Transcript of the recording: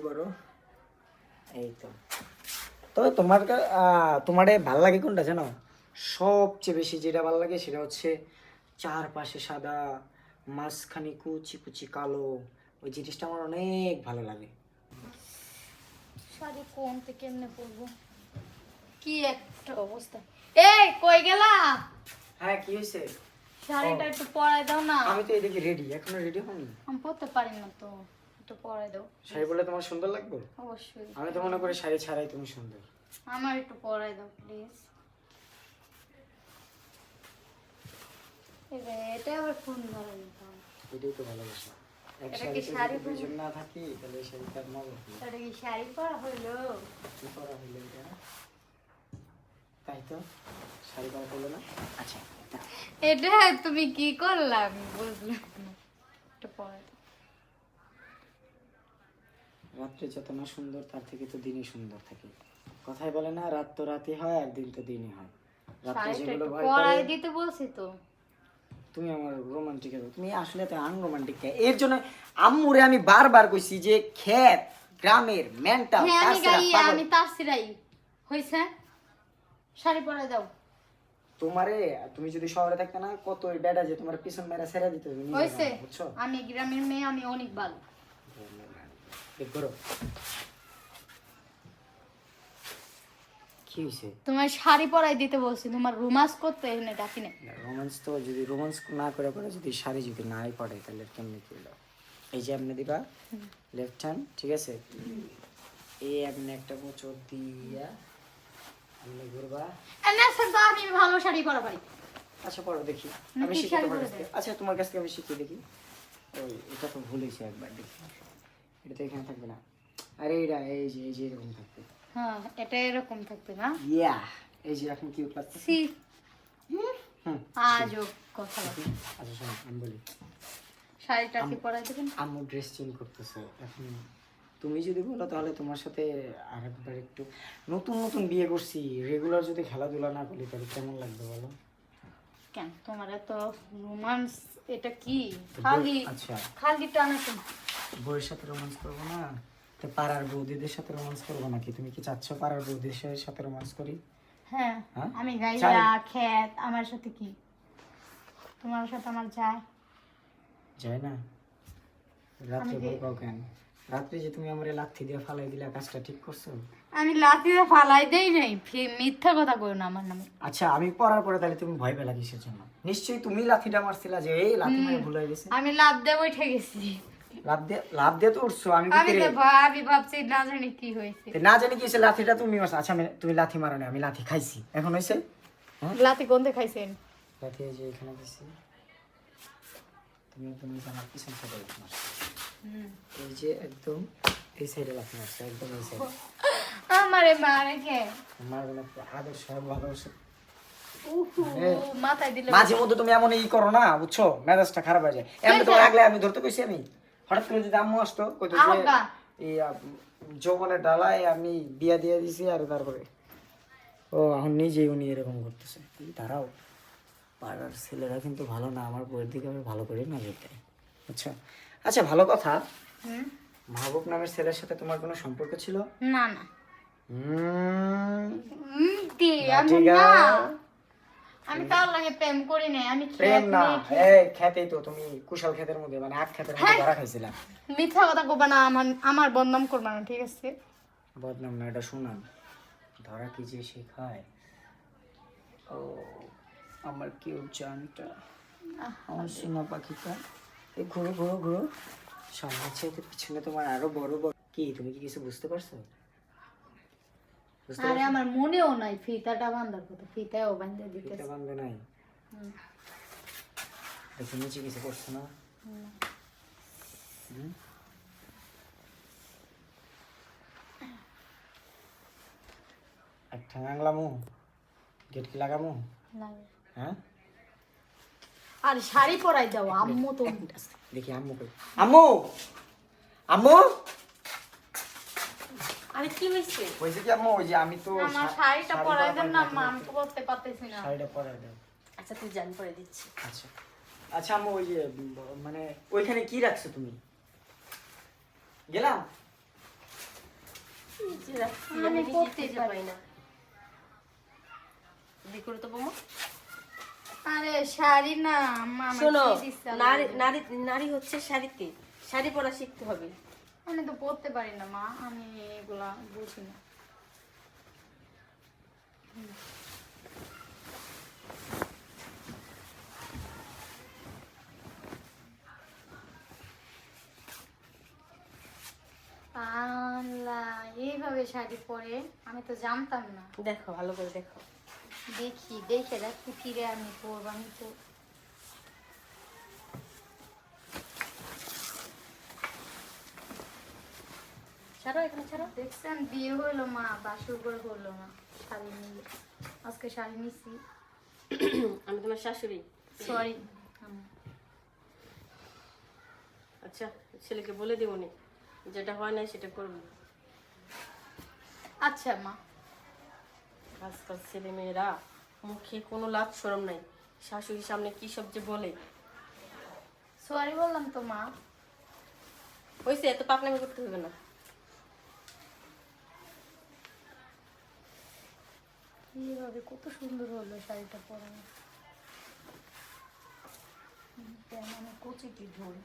বড় এই তো। তবে তোমারে ভাল লাগে কোনটা জানো? সবচেয়ে বেশি যেটা ভালো লাগে সেটা হচ্ছে চারপাশে সাদা, মাঝখানে কুচি কুচি কালো, ওই জিনিসটা আমার অনেক ভালো লাগে। শাড়ি কোনতে কেমনে পরবো, কি একটা অবস্থা। এই কই গেলা? হ্যাঁ কি হয়েছে? শাড়িটা একটু পরাই দাও না। আমি তো এদিকে রেডি, এখনো রেডি হয়নি। আমি পরতে পারি না তো, একটু পরাই দাও। শাড়ি পরলে তোমার সুন্দর লাগবে? অবশ্যই। আমি তো মনে করি শাড়ি ছাড়াই তুমি সুন্দর। আমার একটু পরাই দাও প্লিজ। এটা আবার ফোন ধরে নিতাম। এটাই তো ভালোবাসা। এক এটা কি শাড়িতে শাড়ি যদি দুইজন না থাকি তাহলে শাড়িটার মজা কি? এটা কি শাড়ি পরা হইলো? কি পরা হইলো এটা? তাই তো শাড়ি পরা হলো না। আচ্ছা এটা তুমি কি করলা আমি বুঝলাম না। একটু পরাই দাও। রাত্রে যত না সুন্দর তার থেকে তো দিনই সুন্দর থাকে। কথাই বলে না, রাত তো রাতই হয় আর দিন তো দিনই হয়। রাত্রে শাড়িটা যেগুলো একটু ভয় পরাই করে, দিতে বলছি তো। তুমি আমার রোমান্টিক, তুমি আসলে তো আনরোমান্টিক। এর জন্য আম্মুরে আমি বারবার কইছি যে ক্ষেত গ্রামের মেন্টাল হ্যাঁ আমি তাছাড়া গাই, পাগল। আমি তারসিরাই হইছে। শাড়ি পরাই দাও। তোমারে, তুমি যদি শহরে থাকতে না, কত ওই বেটা যে তোমার পিছন মেরা ছেড়ে দিত, তুমি নিজে হইছে। জানো, বুঝছো? আমি গ্রামের মেয়ে, আমি অনেক ভালো। দেখ করো কি হইছে? তোমার শাড়ি পরাই দিতে বলছি, তোমার রোমান্স করতে এনে ডাকি না। রোমান্স তো যদি রোমান্স না করে করে যদি শাড়ি যদি নাই পড়ে তাহলে কেমনে কি হলো? এই যে আপনি দিবা লেফট হ্যান্ড, ঠিক আছে? এই আপনি একটা মোচড় দিয়া আপনি ঘুরবা। না স্যার, তো আমি ভালো শাড়ি পরা পারি। আচ্ছা পড়ো দেখি, না, আমি কি শিখি শাড়ি তোমার পরে কাছ থেকে। দেয়? আচ্ছা তোমার কাছ থেকে আমি শিখি দেখি। ওই এটা তো ভুল হয়েছে একবার, দেখি এটা তো এখানে থাকবে না। আরে এইটা এই যে এরকম থাকবে। হ্যাঁ এটা এরকম থাকবে না। ইয়া এই যে এখন কিউট লাগছে। সি হুম আজও কথা বলে। আচ্ছা শোনো আমি বলি, শাড়িটা কি পরাই দেবেন? আম্মু ড্রেস চেঞ্জ করতেছে এখন। তুমি যদি বলো তাহলে তোমার সাথে আরেকবার একটু, নতুন নতুন বিয়ে করছি, রেগুলার যদি খেলাধুলা না করি তাহলে কেমন লাগবে বলো? কেন তোমার এত রোমান্স? এটা কি খালি আচ্ছা খালি টানা কেন? বউয়ের সাথে রোমান্স করবো না তো পাড়ার বৌদিদের সাথে রোমান্স করবো নাকি? তুমি কি চাচ্ছ পাড়ার বৌদিদের সাথে রোমান্স করি? হ্যাঁ হ্যাঁ? আমি চাই। গাইয়া খেত, আমার সাথে কি? তোমার সাথে আমার যায় যায় না? রাত্রে আমি বউ কাউ কেন? রাত্রে যে তুমি আমার লাথি দিয়ে ফালাই দিলে, কাজটা ঠিক করছো? আমি লাঠিতে ফালাই দেই নাই, মিথ্যা কথা কই না আমার নামে। আচ্ছা আমি পড়ার পরে তাহলে তুমি ভয় পেলা কিসের জন্য? নিশ্চয়ই তুমি লাথিটা মারছিলা যে এই লাথি মেরে ভুল হয়ে গেছে। আমি লাভ দিয়ে উঠে গেছি। লাভ দিয়ে তো উঠছো, আমি আমি তো ভাবি ভাবছি না জানি কি হয়েছে। না জানি কি হয়েছে, লাথিটা তুমি মারছো। আচ্ছা তুমি লাথি মারো না, আমি লাথি খাইছি। এখন হয়েছে? লাঠি গন্ধে খাইছেন? লাথি এই যে এখানে দিছি, তুমি আমার পিছন সাইডে লাথি মারছো। এই যে একদম এই সাইডে লাথি মারছো, একদম এই সাইডে। আমারে মারে কে? মারবো না তো, আদর্শ ভালোবাসা। মাথায় দিলে মাঝে মধ্যে তুমি এমন করো না, বুঝছো? মেজাজটা খারাপ হয়ে যায়। এমনি তোমার আগলে আমি ধরতে কইছি, আমি হঠাৎ করে যদি আম্মু আসতো কইতো যে আব্বা। এই যৌবনের ডালায় আমি বিয়া দিয়ে দিছি, আর তারপরে ও এখন নিজেই উনি এরকম করতেছে। দাঁড়াও, পাড়ার ছেলেরা কিন্তু ভালো না, আমার বইয়ের দিকে আমি ভালো করে না যেতে, বুঝছো? আচ্ছা ভালো কথা, মাহবুব নামের ছেলের সাথে তোমার কোনো সম্পর্ক ছিল? না না ঠিক না, আছে। আমি তার লাগে প্রেম করি নাই। আমি প্রেম খেত না, নিয়ে এই খেতেই তো তুমি কুশাল ক্ষেতের মধ্যে, মানে আখ ক্ষেতের মধ্যে ধরা খাইছিলা। মিথ্যা কথা কইবা না, আমার বদনাম করবা না, ঠিক আছে? বদনাম না, এটা শুনান। ধরা কি যে শেখায়। ও আমার কিউট জানটা, আমার সোনা পাখিটা, এই ঘুরো ঘুরো ঘুরো, সামনে চাইতে পিছনে তোমার আরো বড় বড়। কি তুমি কি কিছু বুঝতে পারছো? বুঝতে আরে পারছো? আমার মনেও নাই ফিতাটা বাঁধার কথা, ফিতাও বাঁধতে ফিতা দিতেছে। বান্ধে নাই? দেখি নিচে কিছু করছো না? হুম? একটা আংলামু, গেট কি লাগামু? হ্যাঁ আর শাড়ি পরাই দাও আম্মু তো। দেখি আম্মু কই, আম্মু আম্মু। আরে কি হইছে? হয়েছে কি আম্মু? ওই যে আমি তো আমার শাড়িটা পরাই দেন না, আমি তো করতে পারতেছি না। শাড়িটা পরাই দাও। আচ্ছা তুই জান পরে দিচ্ছি। আচ্ছা আচ্ছা আম্মু, ওই যে মানে ওইখানে কি রাখছো তুমি? গেলাম নিচে রাখছি, আমি আমি নিজে পরতে খুঁজে পারি। পাই না। দেখো তো বৌমা। আরে শাড়ি না আম্মা আমাকে শোনো, কি দিছে আল্লাহ নারী জানে। নারী নারী হচ্ছে শাড়িতে, শাড়ি পরা শিখতে হবে। আমি তো পরতে পারি না মা, আমি এগুলা বুঝি না। আল্লাহ, এইভাবে শাড়ি পরে আমি তো জানতাম না। দেখো ভালো করে দেখো। দেখি দেখে রাখি ফিরে আমি পরবো, আমি তো ছাড়ো এখানে ছাড়ো। দেখছেন বিয়ে হইলো মা, বাসর করে হলো না শাড়ি নিয়ে। আজকে শাড়ি নিছি, আমি তোমার শাশুড়ি। সরি। আচ্ছা, ছেলেকে বলে দিবনি, যেটা হয় না সেটা করবো। আচ্ছা মা। আজকাল ছেলে মেয়েরা মুখে কোনো লাজ শরম নাই, শাশুড়ির সামনে কি সব যে বলে। সরি বললাম তো মা। হয়েছে, এত পাকনামি করতে হবে না। এইভাবে কত সুন্দর হলো শাড়িটা পরে। মানে কচি কি ঢোল।